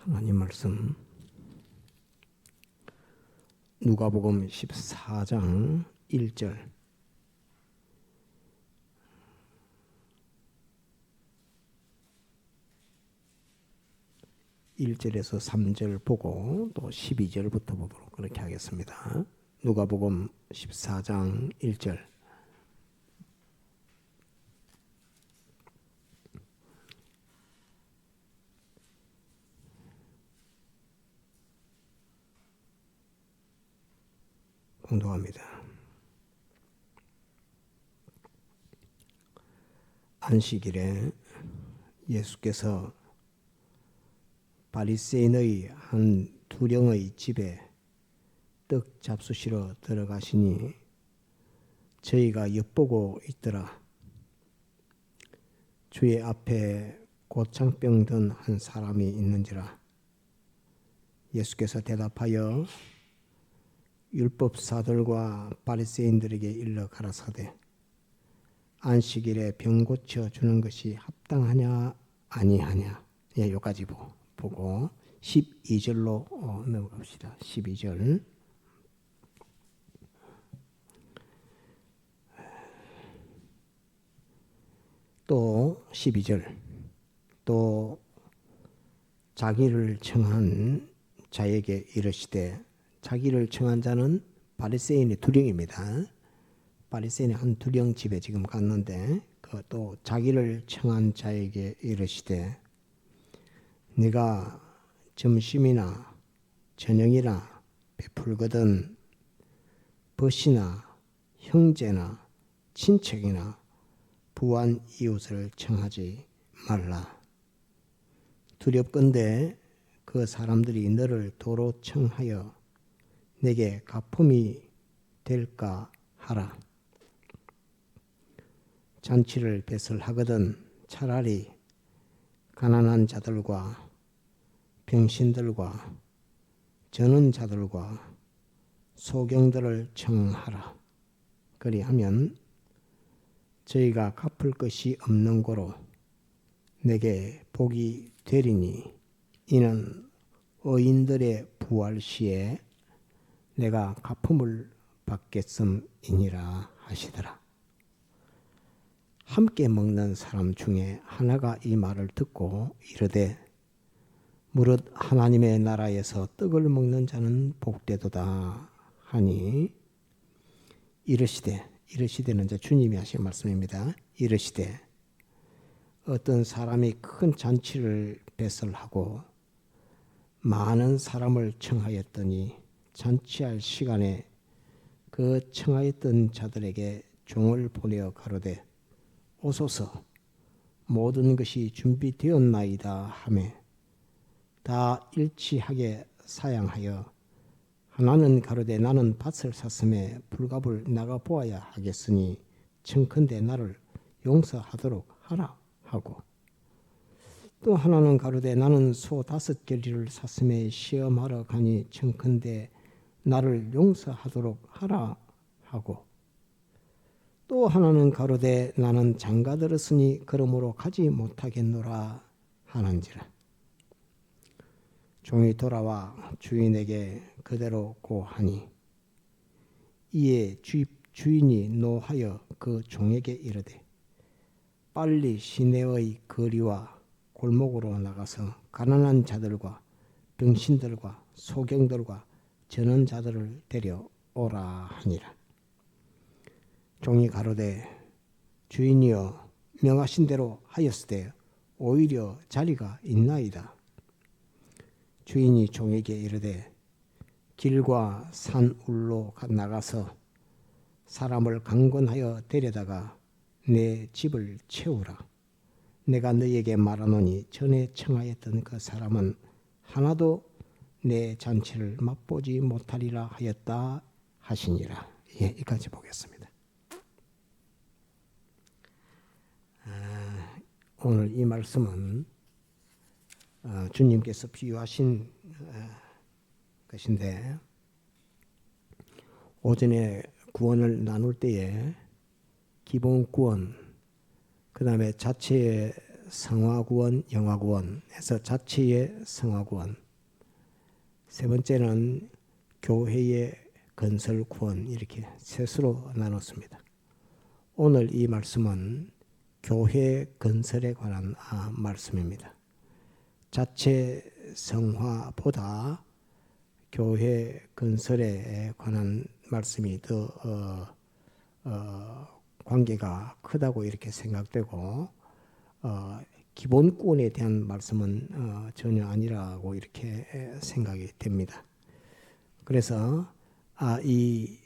하나님 말씀 누가복음 14장 1절 1절에서 3절 보고 또 12절부터 보도록 그렇게 하겠습니다. 누가복음 14장 1절 공독합니다. 안식일에 예수께서 바리새인의 한 두령의 집에 떡 잡수시러 들어가시니 저희가 엿보고 있더라. 주의 앞에 고창병 든 한 사람이 있는지라. 예수께서 대답하여 율법사들과 바리새인들에게 일러 가라사대 안식일에 병 고쳐 주는 것이 합당하냐 아니하냐. 여기까지 보고 12절로 넘어갑시다. 12절 또 12절 또 자기를 청한 자에게 이르시되 자기를 청한 자는 바리새인의 두령입니다. 바리새인의 한 두령 집에 지금 갔는데 또 자기를 청한 자에게 이르시되 네가 점심이나 저녁이나 베풀거든 벗이나 형제나 친척이나 부한 이웃을 청하지 말라. 두렵건대 그 사람들이 너를 도로 청하여 내게 가품이 될까 하라. 잔치를 배설하거든 차라리 가난한 자들과 병신들과 저는 자들과 소경들을 청하라. 그리하면 저희가 갚을 것이 없는 고로 내게 복이 되리니 이는 의인들의 부활 시에 내가 갚음을 받겠음이니라 하시더라. 함께 먹는 사람 중에 하나가 이 말을 듣고 이르되 무릇 하나님의 나라에서 떡을 먹는 자는 복되도다 하니 이르시되는 이제 주님이 하신 말씀입니다. 이르시되 어떤 사람이 큰 잔치를 배설하고 많은 사람을 청하였더니 잔치할 시간에 그 청하였던 자들에게 종을 보내어 가로되 오소서 모든 것이 준비되었나이다 하매 다 일치하게 사양하여 하나는 가로되 나는 밭을 샀음에 불갑을 나가 보아야 하겠으니 청컨대 나를 용서하도록 하라 하고 또 하나는 가로되 나는 소 5겨리를 샀음에 시험하러 가니 청컨대 나를 용서하도록 하라 하고 또 하나는 가로되 나는 장가들었으니 그러므로 가지 못하겠노라 하는지라. 종이 돌아와 주인에게 그대로 고하니 이에 주인이 노하여 그 종에게 이르되 빨리 시내의 거리와 골목으로 나가서 가난한 자들과 병신들과 소경들과 저는 자들을 데려오라 하니라. 종이 가로되 주인이여 명하신 대로 하였으되 오히려 자리가 있나이다. 주인이 종에게 이르되 길과 산 울로 나가서 사람을 강권하여 데려다가 내 집을 채우라. 내가 너희에게 말하노니 전에 청하였던 그 사람은 하나도 내 잔치를 맛보지 못하리라 하였다 하시니라. 여기까지 보겠습니다. 오늘 이 말씀은 주님께서 비유하신 것인데 오전에 구원을 나눌 때에 기본 구원 그 다음에 자체의 성화구원, 영화구원 해서 자체의 성화구원, 세 번째는 교회의 건설구원, 이렇게 셋으로 나눴습니다. 오늘 이 말씀은 교회 건설에 관한 말씀입니다. 자체 성화보다 교회 건설에 관한 말씀이 더 관계가 크다고 이렇게 생각되고, 기본권에 대한 말씀은 전혀 아니라고 이렇게 생각이 됩니다. 그래서 이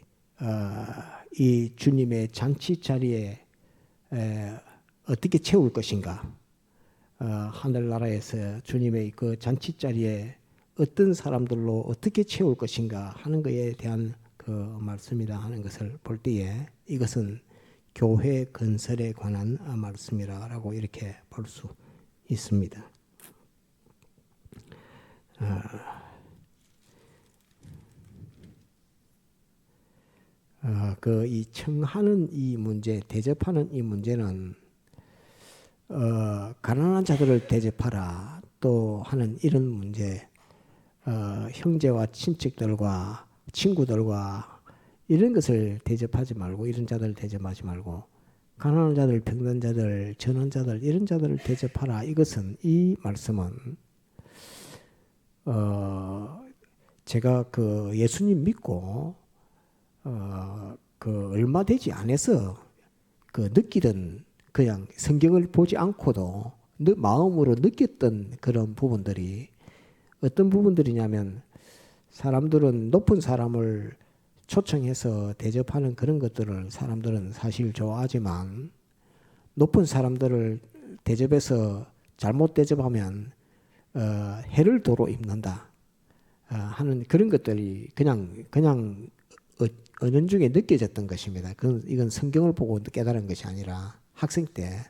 주님의 잔치 자리에 어떻게 채울 것인가, 하늘나라에서 주님의 그 잔치 자리에 어떤 사람들로 어떻게 채울 것인가 하는 것에 대한 그 말씀이라 하는 것을 볼 때에 이것은 교회 건설에 관한 말씀이라고 이렇게 볼 수 있습니다. 이 청하는 이 문제, 대접하는 이 문제는 가난한 자들을 대접하라 또 하는 이런 문제, 형제와 친척들과 친구들과 이런 것을 대접하지 말고, 이런 자들을 대접하지 말고 가난한 자들, 병든 자들, 전한 자들, 이런 자들을 대접하라. 이것은, 이 말씀은 제가 그 예수님 믿고 그 얼마 되지 않아서 그 느끼던, 그냥 성경을 보지 않고도 마음으로 느꼈던 그런 부분들이 어떤 부분들이냐면, 사람들은 높은 사람을 초청해서 대접하는 그런 것들을 사람들은 사실 좋아하지만, 높은 사람들을 대접해서 잘못 대접하면 해를 도로 입는다 하는 그런 것들이 그냥 은연중에 느껴졌던 것입니다. 이건 성경을 보고 깨달은 것이 아니라 학생 때,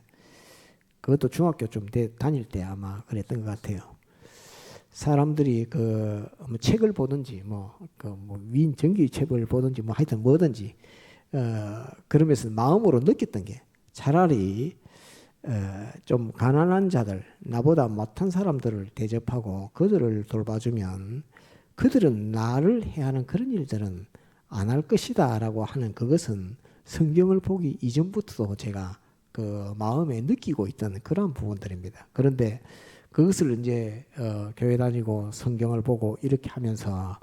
그것도 중학교 좀 다닐 때 아마 그랬던 것 같아요. 사람들이 책을 보든지 위인 전기 책을 보든지 하여튼 뭐든지 그러면서 마음으로 느꼈던 게, 차라리 좀 가난한 자들, 나보다 못한 사람들을 대접하고 그들을 돌봐주면 그들은 나를 해하는 그런 일들은 안 할 것이다 라고 하는, 그것은 성경을 보기 이전부터도 제가 그 마음에 느끼고 있던 그런 부분들입니다. 그런데 그것을 이제 교회 다니고 성경을 보고 이렇게 하면서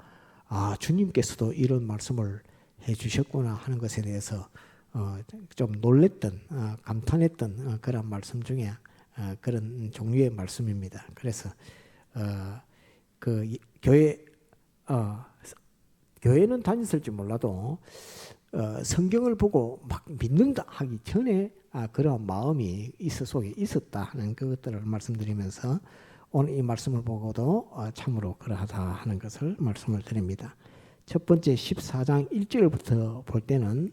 주님께서도 이런 말씀을 해주셨구나 하는 것에 대해서 좀 놀랬던, 감탄했던 그런 말씀 중에 그런 종류의 말씀입니다. 그래서 그 교회는 다녔을지 몰라도 성경을 보고 막 믿는다 하기 전에 그런 마음이 속에 있었다 하는 그것들을 말씀드리면서, 오늘 이 말씀을 보고도 참으로 그러하다 하는 것을 말씀을 드립니다. 첫 번째 14장 1절부터 볼 때는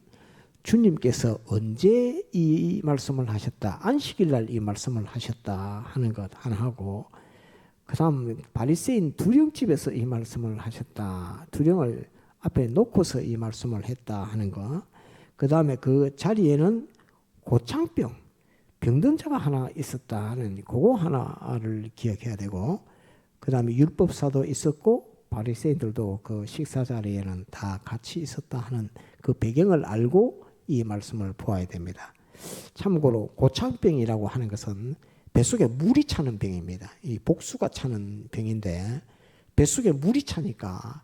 주님께서 언제 이 말씀을 하셨다, 안식일 날 이 말씀을 하셨다 하는 것 하나 하고, 그 다음 바리새인 두령집에서 이 말씀을 하셨다, 두령을 앞에 놓고서 이 말씀을 했다 하는 거, 그 다음에 그 자리에는 고창병, 병든 자가 하나 있었다 하는 그거 하나를 기억해야 되고, 그 다음에 율법사도 있었고 바리새인들도 그 식사 자리에는 다 같이 있었다 하는 그 배경을 알고 이 말씀을 보아야 됩니다. 참고로 고창병이라고 하는 것은 뱃속에 물이 차는 병입니다. 이 복수가 차는 병인데, 뱃속에 물이 차니까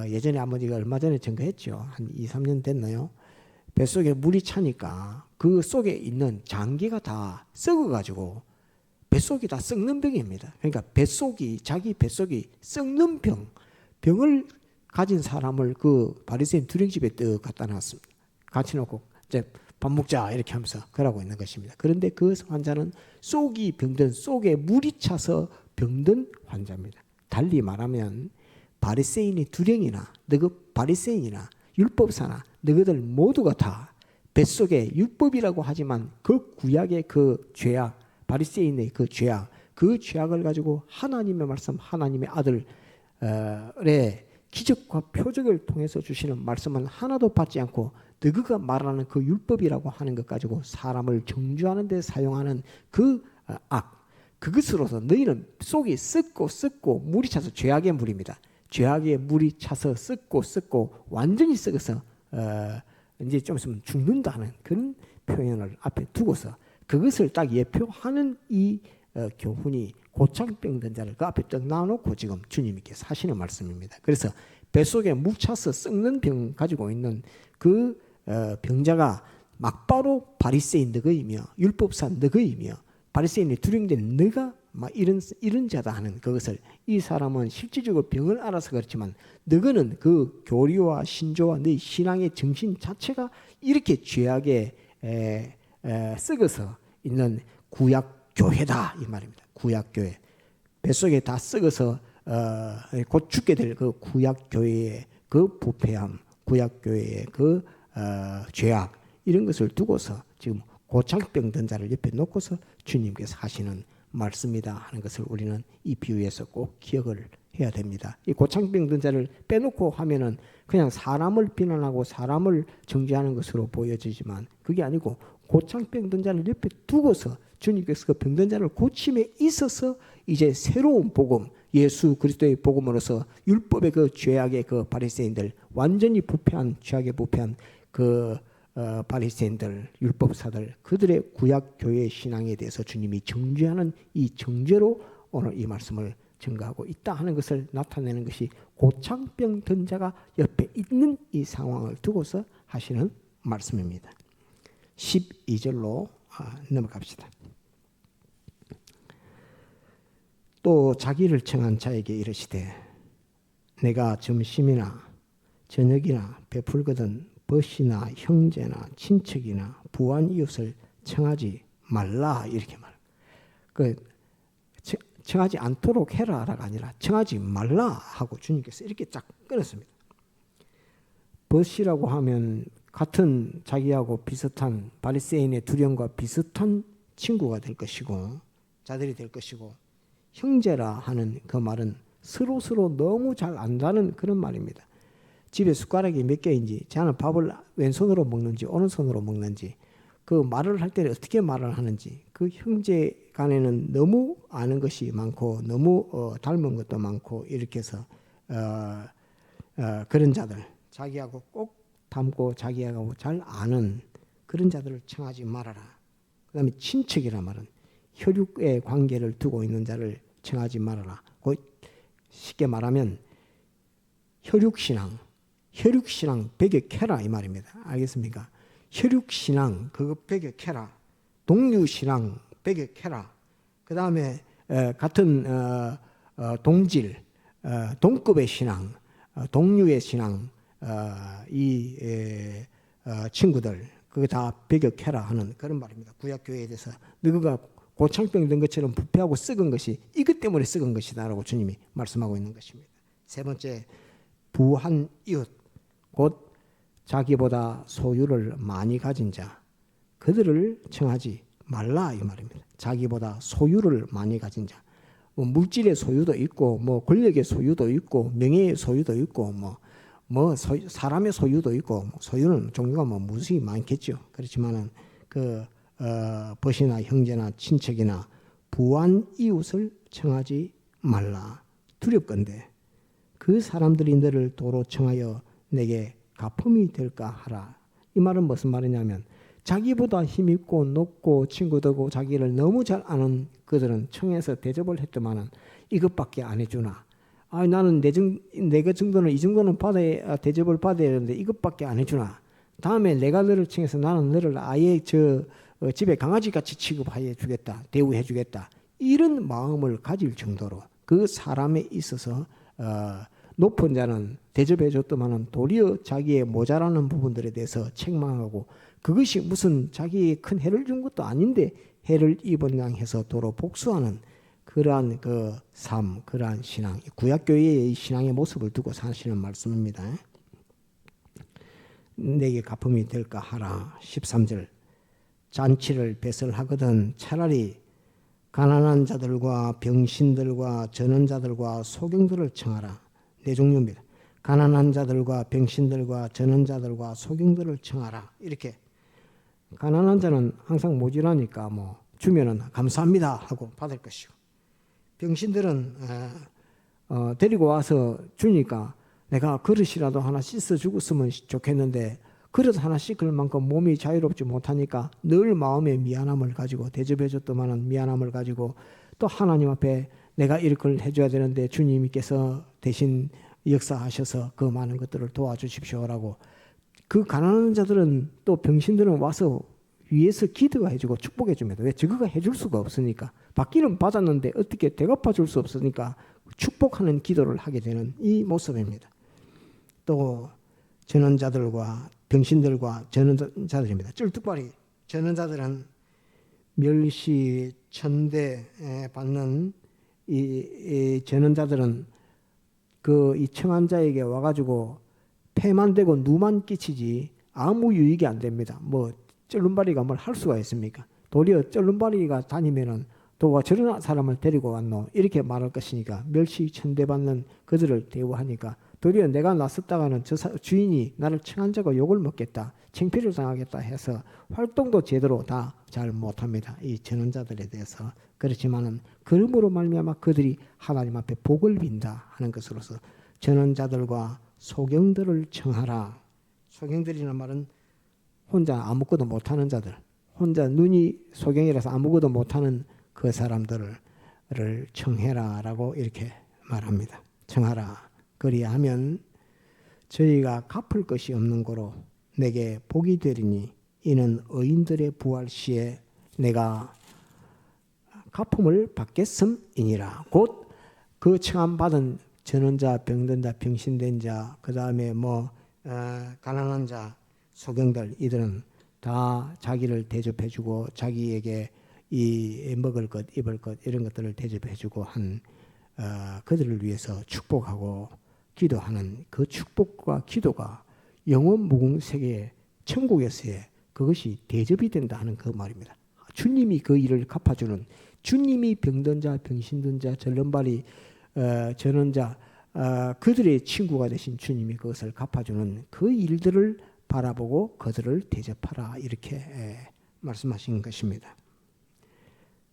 예전에 아버지가 얼마 전에 증거했죠. 한 2, 3년 됐나요? 뱃속에 물이 차니까 그 속에 있는 장기가 다 썩어가지고 뱃속이 다 썩는 병입니다. 그러니까 자기 뱃속이 썩는 병을 가진 사람을 그 바리새인 두령집에 떡 갖다 놨습니다. 같이 놓고 이제 밥 먹자 이렇게 하면서 그러고 있는 것입니다. 그런데 그 환자는 속이 병든, 속에 물이 차서 병든 환자입니다. 달리 말하면 바리새인이 두령이나 너그 바리새인이나 율법사나 너희들 모두가 다 뱃속에 율법이라고 하지만 그 구약의 그 죄악, 바리새인의 그 죄악을 가지고 하나님의 말씀, 하나님의 아들의 기적과 표적을 통해서 주시는 말씀은 하나도 받지 않고 너희가 말하는 그 율법이라고 하는 것 가지고 사람을 정죄하는 데 사용하는 그 악. 그것으로서 너희는 속이 썩고 물이 차서 죄악의 물입니다. 죄악의 물이 차서 썩고 완전히 썩어서 이제 좀 있으면 죽는다는 그런 표현을 앞에 두고서 그것을 딱 예표하는 이 교훈이 고창병 든 자를 그 앞에 딱 놔놓고 지금 주님께서 하시는 말씀입니다. 그래서 뱃속에 묵 차서 썩는 병 가지고 있는 그 병자가 막바로 바리새인 너희이며 율법사 너희이며 바리새인이 두령된 너가 막 이런 자다 하는 그것을 이 사람은 실질적으로 병을 알아서 그렇지만 너희는 그 교리와 신조와 네 신앙의 정신 자체가 이렇게 죄악에 썩어서 있는 구약 교회다 이 말입니다. 구약 교회 뱃속에 다 썩어서 곧 죽게 될 그 구약 교회의 그 부패함, 구약 교회의 그 죄악 이런 것을 두고서 지금 고창병 든 자를 옆에 놓고서 주님께서 하시는 말씀이다 하는 것을 우리는 이 비유에서 꼭 기억을 해야 됩니다. 이 고창병 든 자를 빼놓고 하면은 그냥 사람을 비난하고 사람을 정죄하는 것으로 보여지지만 그게 아니고 고창병 든 자를 옆에 두고서 주님께서 그 병든 자를 고침에 있어서 이제 새로운 복음, 예수 그리스도의 복음으로서 율법의 그 죄악의 그 바리새인들 완전히 부패한 죄악에 부패한 그 바리새인들, 율법사들 그들의 구약 교회 신앙에 대해서 주님이 정죄하는 이 정죄로 오늘 이 말씀을 증거하고 있다 하는 것을 나타내는 것이 고창병 든 자가 옆에 있는 이 상황을 두고서 하시는 말씀입니다. 12절로 넘어갑시다. 또 자기를 청한 자에게 이르시되 내가 점심이나 저녁이나 베풀거든 벗이나 형제나 친척이나 부한 이웃을 청하지 말라 이렇게 말합니다. 그 청하지 않도록 해라가 아니라 청하지 말라 하고 주님께서 이렇게 쫙 끊었습니다. 벗이라고 하면 같은 자기하고 비슷한 바리새인의 두령과 비슷한 친구가 될 것이고 자들이 될 것이고 형제라 하는 그 말은 서로 너무 잘 안다는 그런 말입니다. 집에 숟가락이 몇 개인지 자는 밥을 왼손으로 먹는지 오른손으로 먹는지 그 말을 할 때 어떻게 말을 하는지 그 형제 간에는 너무 아는 것이 많고 너무 닮은 것도 많고 이렇게 해서 그런 자들 자기하고 꼭 닮고 자기하고 잘 아는 그런 자들을 청하지 말아라. 그 다음에 친척이란 말은 혈육의 관계를 두고 있는 자를 청하지 말아라. 쉽게 말하면 혈육신앙 배격해라 이 말입니다. 알겠습니까? 혈육신앙 그거 배격해라. 동류신앙 배격해라. 그 다음에 같은 동질, 동급의 신앙, 동류의 신앙 이 친구들 그거 다 배격해라 하는 그런 말입니다. 구약교회에 대해서 너희가 고창병 든 것처럼 부패하고 썩은 것이 이것 때문에 썩은 것이다 라고 주님이 말씀하고 있는 것입니다. 세 번째 부한 이웃 곧 자기보다 소유를 많이 가진 자 그들을 청하지 말라 이 말입니다. 자기보다 소유를 많이 가진 자 물질의 소유도 있고 권력의 소유도 있고 명예의 소유도 있고 사람의 소유도 있고 소유는 종류가 무수히 많겠죠. 그렇지만은 벗이나 형제나 친척이나 부한 이웃을 청하지 말라. 두렵건대 그 사람들이 너를 도로 청하여 내게 가품이 될까 하라. 이 말은 무슨 말이냐면 자기보다 힘있고 높고 친구되고 자기를 너무 잘 아는 그들은 청해서 대접을 했더만은 이것밖에 안 해주나. 나는 내가 정도는 이 정도는 대접을 받아야 되는데 이것밖에 안 해주나. 다음에 내가 너를 청해서 나는 너를 아예 집에 강아지같이 취급해 주겠다. 대우해 주겠다. 이런 마음을 가질 정도로 그 사람에 있어서 높은 자는 대접해 줬더만은 도리어 자기의 모자라는 부분들에 대해서 책망하고 그것이 무슨 자기의 큰 해를 준 것도 아닌데 해를 입은 양 해서 도로 복수하는 그러한 그 삶, 그러한 신앙, 구약교회의 신앙의 모습을 두고 사시는 말씀입니다. 내게 가품이 될까 하라. 13절 잔치를 배설하거든 차라리 가난한 자들과 병신들과 전원자들과 소경들을 청하라. 네 종류입니다. 가난한 자들과 병신들과 전원자들과 소경들을 청하라. 이렇게 가난한 자는 항상 모자라니까 주면은 감사합니다 하고 받을 것이고, 병신들은 데리고 와서 주니까 내가 그릇이라도 하나 씻어 죽었으면 좋겠는데 그릇 하나 씻을 만큼 몸이 자유롭지 못하니까 늘 마음의 미안함을 가지고, 대접해 줬더만은 미안함을 가지고 또 하나님 앞에 내가 이걸 해줘야 되는데 주님께서 대신 역사하셔서 그 많은 것들을 도와주십시오라고, 그 가난한 자들은, 또 병신들은 와서 위에서 기도가 해주고 축복해 줍니다. 왜? 저거가 해줄 수가 없으니까. 받기는 받았는데 어떻게 대갚아 줄 수 없으니까 축복하는 기도를 하게 되는 이 모습입니다. 또 전원자들과 병신들과 전원자들입니다. 쫄뚝발이 전원자들은 멸시 천대 받는 이 전원자들은 이 청한자에게 와가지고 폐만 되고 누만 끼치지 아무 유익이 안 됩니다. 뭐 쩔름발이가 뭘 할 수가 있습니까? 도리어 쩔름발이가 다니면은 또 저런 사람을 데리고 왔노 이렇게 말할 것이니까, 멸시 천대받는 그들을 대우하니까 도리어 내가 나섰다가는 주인이 나를 청한자가 욕을 먹겠다, 창피를 당하겠다 해서 활동도 제대로 다 잘 못합니다. 이 전원자들에 대해서. 그렇지만은 그러므로 말미암아 그들이 하나님 앞에 복을 빈다 하는 것으로서 전원자들과 소경들을 청하라. 소경들이라는 말은 혼자 아무것도 못하는 자들, 혼자 눈이 소경이라서 아무것도 못하는 그 사람들을 청해라라고 이렇게 말합니다. 청하라. 그리하면 저희가 갚을 것이 없는 고로 내게 복이 되리니 이는 의인들의 부활 시에 내가 갚음을 받겠음이니라. 곧 그 청함받은 전원자, 병든자, 병신된 자, 그 다음에 가난한 자, 소경들, 이들은 다 자기를 대접해주고 자기에게 이 먹을 것, 입을 것 이런 것들을 대접해주고 한 그들을 위해서 축복하고 기도하는 그 축복과 기도가 영원 무궁 세계 천국에서의 그것이 대접이 된다 하는 그 말입니다. 주님이 그 일을 갚아주는, 주님이 병든 자, 병신든 자, 절름발이 전원자, 그들의 친구가 되신 주님이 그것을 갚아주는 그 일들을 바라보고 그들을 대접하라 이렇게 말씀하신 것입니다.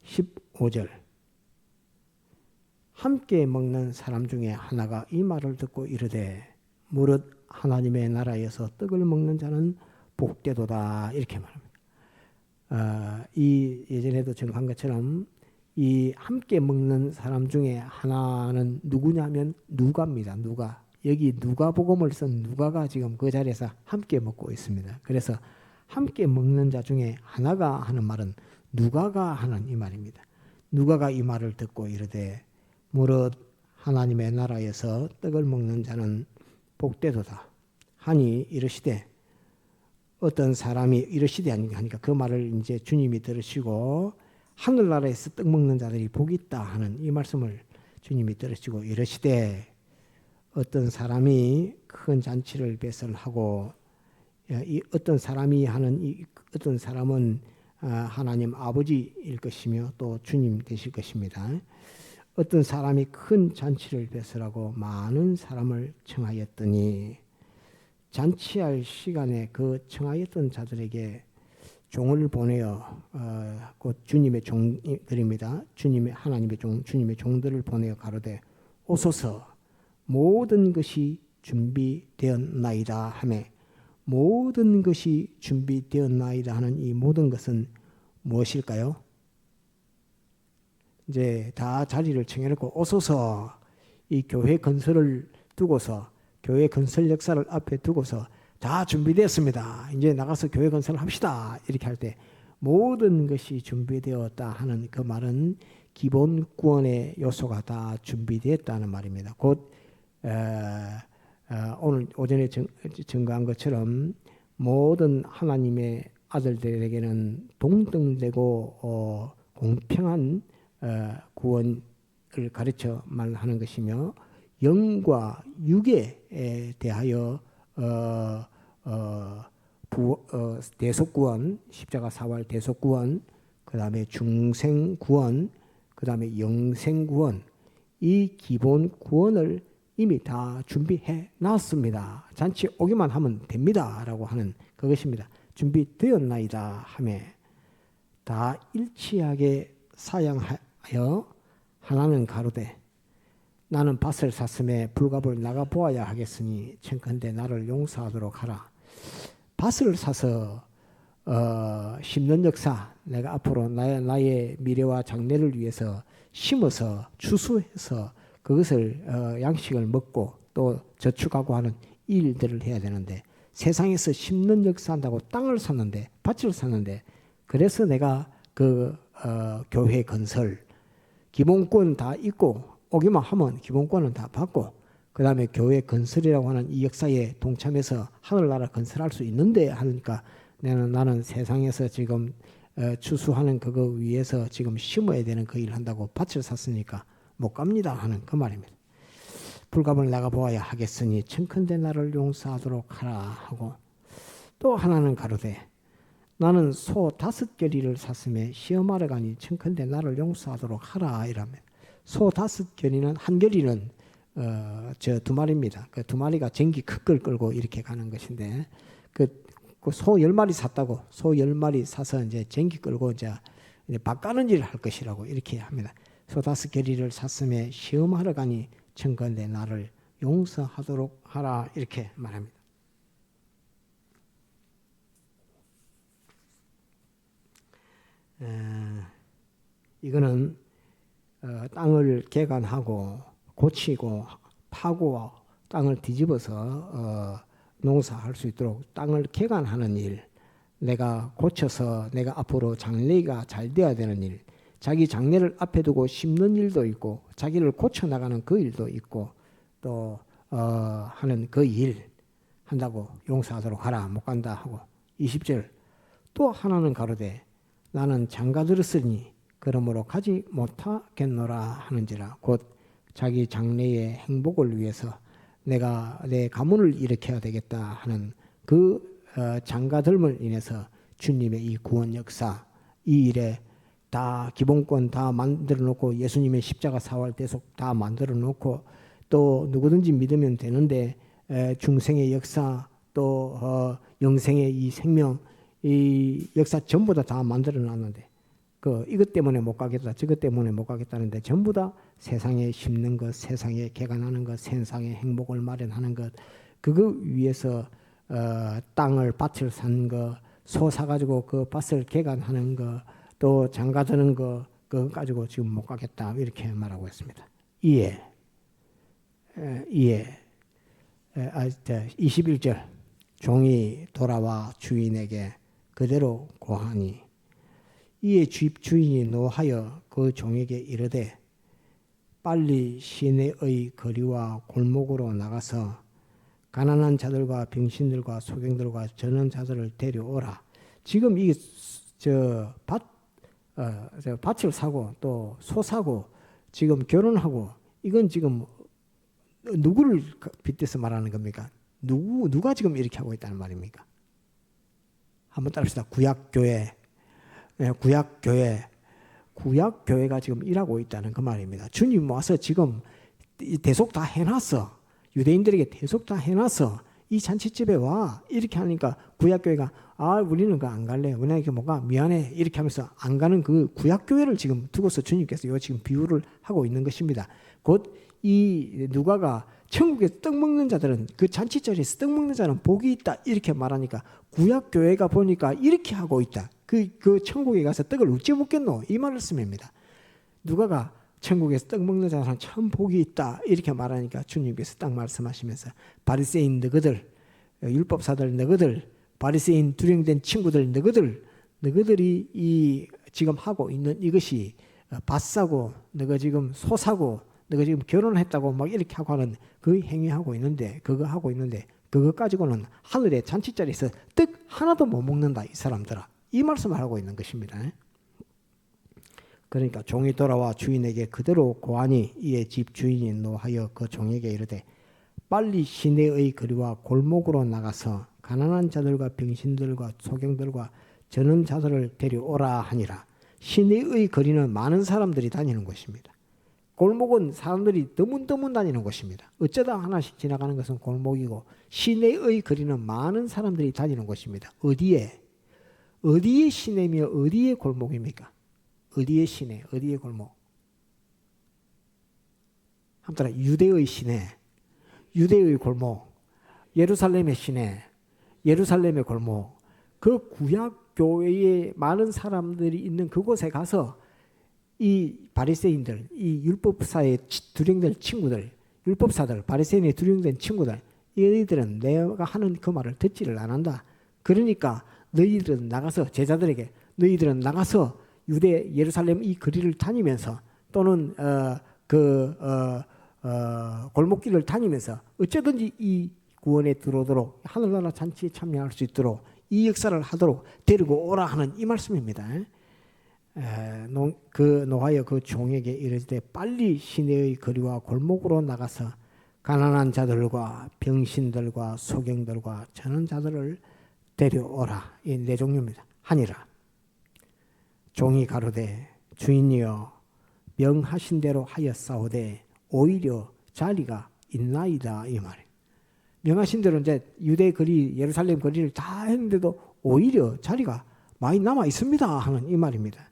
15절 함께 먹는 사람 중에 하나가 이 말을 듣고 이르되 무릇 하나님의 나라에서 떡을 먹는 자는 복되도다 이렇게 말합니다. 이 예전에도 전한 것처럼 이 함께 먹는 사람 중에 하나는 누구냐면 누가입니다. 누가. 여기 누가복음을 쓴 누가가 지금 그 자리에서 함께 먹고 있습니다. 그래서 함께 먹는 자 중에 하나가 하는 말은 누가가 하는 이 말입니다. 누가가 이 말을 듣고 이르되 무릇 하나님의 나라에서 떡을 먹는 자는 복되도다 하니 이르시되, 어떤 사람이 이르시되 하니까 그 말을 이제 주님이 들으시고 하늘나라에서 떡 먹는 자들이 복이 있다 하는 이 말씀을 주님이 들으시고 이르시되, 어떤 사람이 큰 잔치를 배설하고, 이 어떤 사람이 하는 이 어떤 사람은 하나님 아버지일 것이며 또 주님 되실 것입니다. 어떤 사람이 큰 잔치를 배설하고 많은 사람을 청하였더니 잔치할 시간에 그 청하였던 자들에게 종을 보내어 곧 주님의 종들입니다. 주님의 하나님의 종, 주님의 종들을 보내어 가로되 오소서 모든 것이 준비되었나이다 하매, 모든 것이 준비되었나이다 하는 이 모든 것은 무엇일까요? 이제 다 자리를 청해놓고 오소서, 이 교회 건설을 두고서, 교회 건설 역사를 앞에 두고서 다 준비되었습니다. 이제 나가서 교회 건설을 합시다. 이렇게 할 때 모든 것이 준비되었다 하는 그 말은 기본 구원의 요소가 다 준비되었다는 말입니다. 곧 오늘 오전에 증거한 것처럼 모든 하나님의 아들들에게는 동등되고 공평한 구원을 가르쳐 말하는 것이며, 영과 육에 대하여 대속구원, 십자가 사활 대속구원, 그 다음에 중생구원, 그 다음에 영생구원, 이 기본 구원을 이미 다 준비해 놨습니다. 잔치 오기만 하면 됩니다 라고 하는 그것입니다. 준비되었나이다 하매 다 일치하게 사양하여 하나는 가로되 나는 밭을 샀음에 불갑을 나가 보아야 하겠으니 청컨대 나를 용서하도록 하라. 밭을 사서 심는 역사, 내가 앞으로 나의 미래와 장래를 위해서 심어서 추수해서 그것을 양식을 먹고 또 저축하고 하는 이 일들을 해야 되는데, 세상에서 심는 역사한다고 땅을 샀는데, 밭을 샀는데, 그래서 내가 그 교회 건설 기본권 다 있고 오기만 하면 기본권은 다 받고, 그 다음에 교회 건설이라고 하는 이 역사에 동참해서 하늘나라 건설할 수 있는데 하니까 나는 세상에서 지금 추수하는 그거 위해서 지금 심어야 되는 그 일 한다고 밭을 샀으니까 못 갑니다 하는 그 말입니다. 불갑을 나가 보아야 하겠으니 청컨대 나를 용서하도록 하라 하고, 또 하나는 가로되 나는 소 5겨리를 샀음에 시험하러 가니 청컨대 나를 용서하도록 하라 이라면, 소 5겨리는 한 겨리는 저 2마리입니다. 그 2마리가 전기 큰 걸 끌고 이렇게 가는 것인데, 그 소 10마리 샀다고 소 10마리 사서 이제 전기 끌고 이제 밥 가는 일을 할 것이라고 이렇게 합니다. 소 5겨리를 샀음에 시험하러 가니 청컨대 나를 용서하도록 하라 이렇게 말합니다. 이거는 땅을 개간하고 고치고 파고 땅을 뒤집어서 농사할 수 있도록 땅을 개간하는 일, 내가 고쳐서 내가 앞으로 장래가 잘 되어야 되는 일, 자기 장래를 앞에 두고 심는 일도 있고 자기를 고쳐나가는 그 일도 있고 또 하는 그 일 한다고 용서하도록 하라, 못 간다 하고, 20절 또 하나는 가로되 나는 장가들었으니 그러므로 가지 못하겠노라 하는지라. 곧 자기 장래의 행복을 위해서 내가 내 가문을 일으켜야 되겠다 하는 그 장가들음을 인해서 주님의 이 구원 역사, 이 일에 다 기본권 다 만들어 놓고, 예수님의 십자가 사활 대속 다 만들어 놓고, 또 누구든지 믿으면 되는데 중생의 역사 또 영생의 이 생명, 이 역사 전부 다 만들어 놨는데 이것 때문에 못 가겠다 저것 때문에 못 가겠다는데 전부 다 세상에 심는 것, 세상에 개간하는 것, 세상의 행복을 마련하는 것, 그거 위해서 땅을 밭을 산 거, 소 사가지고 그 밭을 개간하는 거, 또 장가드는 거, 그거 가지고 지금 못 가겠다 이렇게 말하고 있습니다. 이에 21절 종이 돌아와 주인에게 그대로 고하니, 이에 집 주인이 노하여 그 종에게 이르되 빨리 시내의 거리와 골목으로 나가서 가난한 자들과 병신들과 소경들과 저는 자들을 데려오라. 지금 이 밭을 사고 또 소 사고 지금 결혼하고, 이건 지금 누구를 빗대서 말하는 겁니까? 누가 지금 이렇게 하고 있다는 말입니까? 한번 따라합시다. 구약교회. 구약교회가 지금 일하고 있다는 그 말입니다. 주님 와서 지금 대속 다 해놨어. 유대인들에게 대속 다 해놨어. 이 잔치집에 와. 이렇게 하니까 구약교회가 우리는 안 갈래. 우리는 못 가. 미안해. 이렇게 하면서 안 가는 그 구약교회를 지금 두고서 주님께서 요 지금 비유를 하고 있는 것입니다. 곧 이 누가가 천국에서 떡 먹는 자들은, 그 잔치자리에서 떡 먹는 자는 복이 있다 이렇게 말하니까 구약교회가 보니까 이렇게 하고 있다. 그 천국에 가서 떡을 어찌 먹겠노? 이 말씀입니다. 누가가 천국에서 떡 먹는 자는 참 복이 있다 이렇게 말하니까 주님께서 딱 말씀하시면서 바리새인 너희들, 율법사들 너희들, 바리새인 두령된 친구들 너희들이 이 지금 하고 있는 이것이 밭 사고 너희 지금 소 사고 너가 지금 결혼했다고 막 이렇게 하고 하는 그 행위하고 있는데, 그거 하고 있는데 그거 가지고는 하늘의 잔치자리에서 떡 하나도 못 먹는다 이 사람들아, 이 말씀을 하고 있는 것입니다. 그러니까 종이 돌아와 주인에게 그대로 고하니, 이에 집 주인이 노하여 그 종에게 이르되 빨리 시내의 거리와 골목으로 나가서 가난한 자들과 병신들과 소경들과 저는 자들을 데려오라 하니라. 시내의 거리는 많은 사람들이 다니는 곳입니다. 골목은 사람들이 드문드문 다니는 곳입니다. 어쩌다 하나씩 지나가는 것은 골목이고, 시내의 거리는 많은 사람들이 다니는 곳입니다. 어디에? 어디의 시내며 어디의 골목입니까? 어디의 시내, 어디의 골목? 한번 따라 유대의 시내, 유대의 골목, 예루살렘의 시내, 예루살렘의 골목. 그 구약 교회에 많은 사람들이 있는 그곳에 가서 이 바리새인들, 이 율법사에 두령될 친구들, 율법사들, 바리새인에 두령된 친구들, 이들은 내가 하는 그 말을 듣지를 않는다. 그러니까 너희들은 나가서, 제자들에게 너희들은 나가서 유대 예루살렘 이 거리를 다니면서 또는 골목길을 다니면서 어쩌든지 이 구원에 들어오도록, 하늘나라 잔치에 참여할 수 있도록 이 역사를 하도록 데리고 오라 하는 이 말씀입니다. 노하여 그 종에게 이르되 빨리 시내의 거리와 골목으로 나가서 가난한 자들과 병신들과 소경들과 저는 자들을 데려오라. 이 네 종류입니다. 하니라. 종이 가로되 주인이여 명하신 대로 하였사오되 오히려 자리가 있나이다. 이 말이에요. 명하신 대로 이제 유대 거리, 예루살렘 거리를 다 했는데도 오히려 자리가 많이 남아 있습니다 하는 이 말입니다.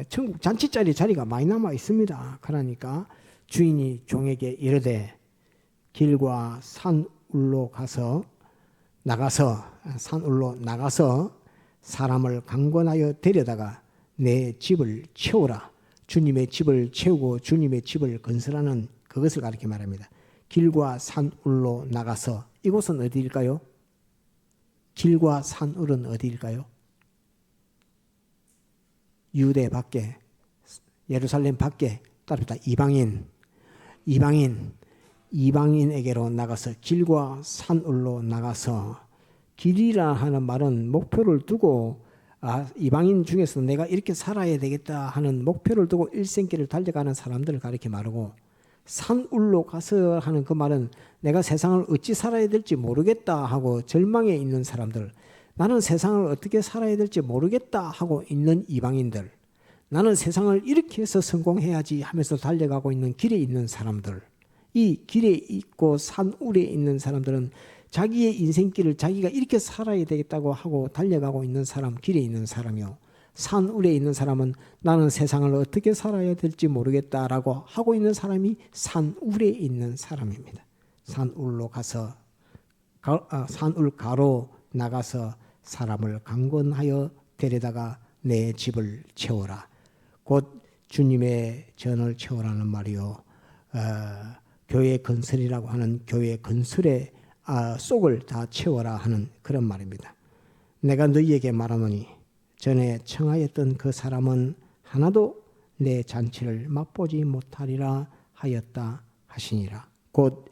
천국 잔치자리 자리가 많이 남아 있습니다. 그러니까 주인이 종에게 이르되 길과 산울로 나가서 사람을 강권하여 데려다가 내 집을 채우라. 주님의 집을 채우고 주님의 집을 건설하는 그것을 가리켜 말합니다. 길과 산울로 나가서, 이곳은 어디일까요? 길과 산울은 어디일까요? 유대 밖에, 예루살렘 밖에, 따르다 이방인에게로 나가서, 길과 산울로 나가서, 길이라 하는 말은 목표를 두고 이방인 중에서 내가 이렇게 살아야 되겠다 하는 목표를 두고 일생길을 달려가는 사람들을 가리켜 말하고, 산울로 가서 하는 그 말은 내가 세상을 어찌 살아야 될지 모르겠다 하고 절망에 있는 사람들, 나는 세상을 어떻게 살아야 될지 모르겠다 하고 있는 이방인들, 나는 세상을 이렇게 해서 성공해야지 하면서 달려가고 있는 길에 있는 사람들, 이 길에 있고 산울에 있는 사람들은 자기의 인생길을 자기가 이렇게 살아야 되겠다고 하고 달려가고 있는 사람, 길에 있는 사람이요. 산울에 있는 사람은 나는 세상을 어떻게 살아야 될지 모르겠다라고 하고 있는 사람이 산울에 있는 사람입니다. 산울로 가서, 산울 가로 나가서 사람을 강권하여 데려다가 내 집을 채워라. 곧 주님의 전을 채우라는 말이요. 교회 건설이라고 하는 교회 건설의 속을 다 채워라 하는 그런 말입니다. 내가 너희에게 말하노니 전에 청하였던 그 사람은 하나도 내 잔치를 맛보지 못하리라 하였다 하시니라. 곧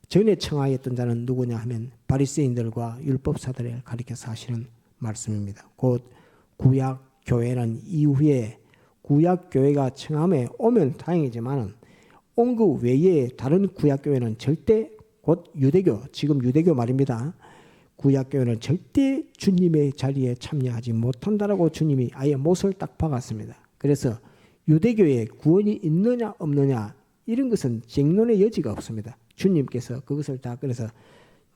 전에 청하였던 자는 누구냐 하면 바리새인들과 율법사들을 가리켜서 하시는 말씀입니다. 곧 구약 교회는 이후에 구약 교회가 청함에 오면 다행이지만 온 그 외에 다른 구약 교회는 절대, 곧 유대교, 지금 유대교 말입니다. 구약 교회는 절대 주님의 자리에 참여하지 못한다라고 주님이 아예 못을 딱 박았습니다. 그래서 유대교에 구원이 있느냐 없느냐 이런 것은 쟁론의 여지가 없습니다. 주님께서 그것을 다 그래서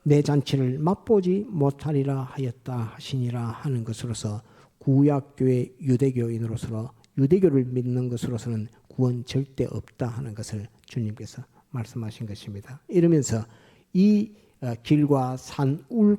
내 잔치를 맛보지 못하리라 하였다 하시니라 하는 것으로서 구약교회 유대교인으로서 유대교를 믿는 것으로서는 구원 절대 없다 하는 것을 주님께서 말씀하신 것입니다. 이러면서 이 길과 산울에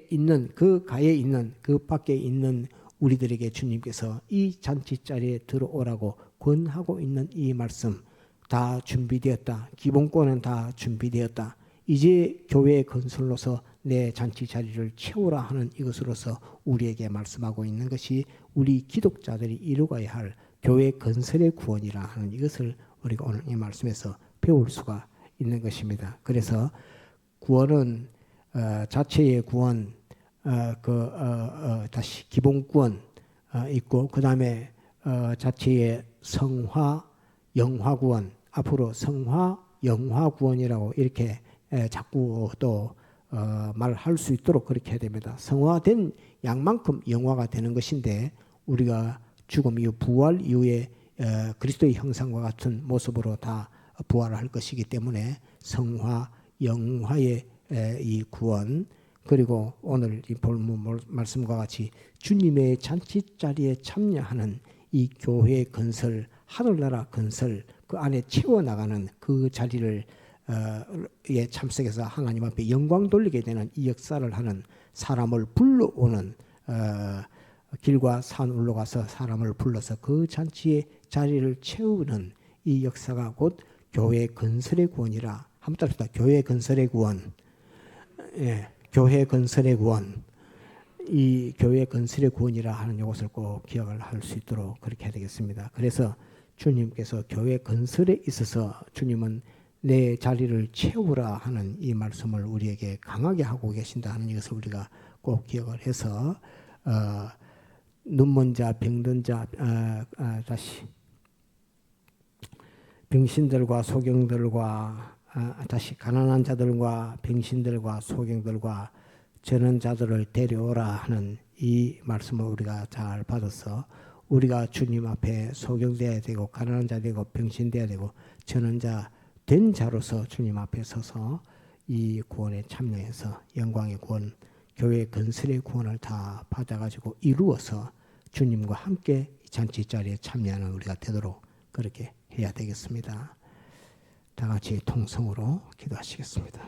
있는 그 가에 있는 그 밖에 있는 우리들에게 주님께서 이 잔치자리에 들어오라고 권하고 있는 이 말씀, 다 준비되었다. 기본권은 다 준비되었다. 이제 교회 건설로서 내 잔치 자리를 채우라 하는 이것으로서 우리에게 말씀하고 있는 것이 우리 기독자들이 이루어야 할 교회 건설의 구원이라 하는 이것을 우리가 오늘 이 말씀에서 배울 수가 있는 것입니다. 그래서 구원은 자체의 구원, 다시 기본 구원 있고 그 다음에 자체의 성화, 영화 구원, 앞으로 성화, 영화 구원이라고 이렇게 자꾸 또 말할 수 있도록 그렇게 해야 됩니다. 성화된 양만큼 영화가 되는 것인데 우리가 죽음 이후 부활 이후에 그리스도의 형상과 같은 모습으로 다 부활할 것이기 때문에 성화, 영화의 이 구원, 그리고 오늘 이 본문 말씀과 같이 주님의 잔치 자리에 참여하는 이 교회 건설, 하늘나라 건설 그 안에 채워나가는 그 자리를 에 참석해서 하나님 앞에 영광 돌리게 되는 이 역사를 하는 사람을 불러오는 길과 산 올라가서 사람을 불러서 그 잔치의 자리를 채우는 이 역사가 곧 교회 건설의 구원이라. 한번 따라합시다. 교회 건설의 구원. 예, 교회 건설의 구원. 이 교회 건설의 구원이라 하는 이것을 꼭 기억을 할 수 있도록 그렇게 해야 되겠습니다. 그래서 주님께서 교회 건설에 있어서 주님은 내 자리를 채우라 하는 이 말씀을 우리에게 강하게 하고 계신다 하는 것을 우리가 꼭 기억을 해서 눈먼 자, 병든 자, 다시 병신들과 소경들과 다시 가난한 자들과 병신들과 소경들과 저는 자들을 데려오라 하는 이 말씀을 우리가 잘 받아서 우리가 주님 앞에 소경되어야 되고 가난한 자 되고 병신되어야 되고 저는 자 된 자로서 주님 앞에 서서 이 구원에 참여해서 영광의 구원, 교회 건설의 구원을 다 받아가지고 이루어서 주님과 함께 잔치 자리에 참여하는 우리가 되도록 그렇게 해야 되겠습니다. 다 같이 통성으로 기도하시겠습니다.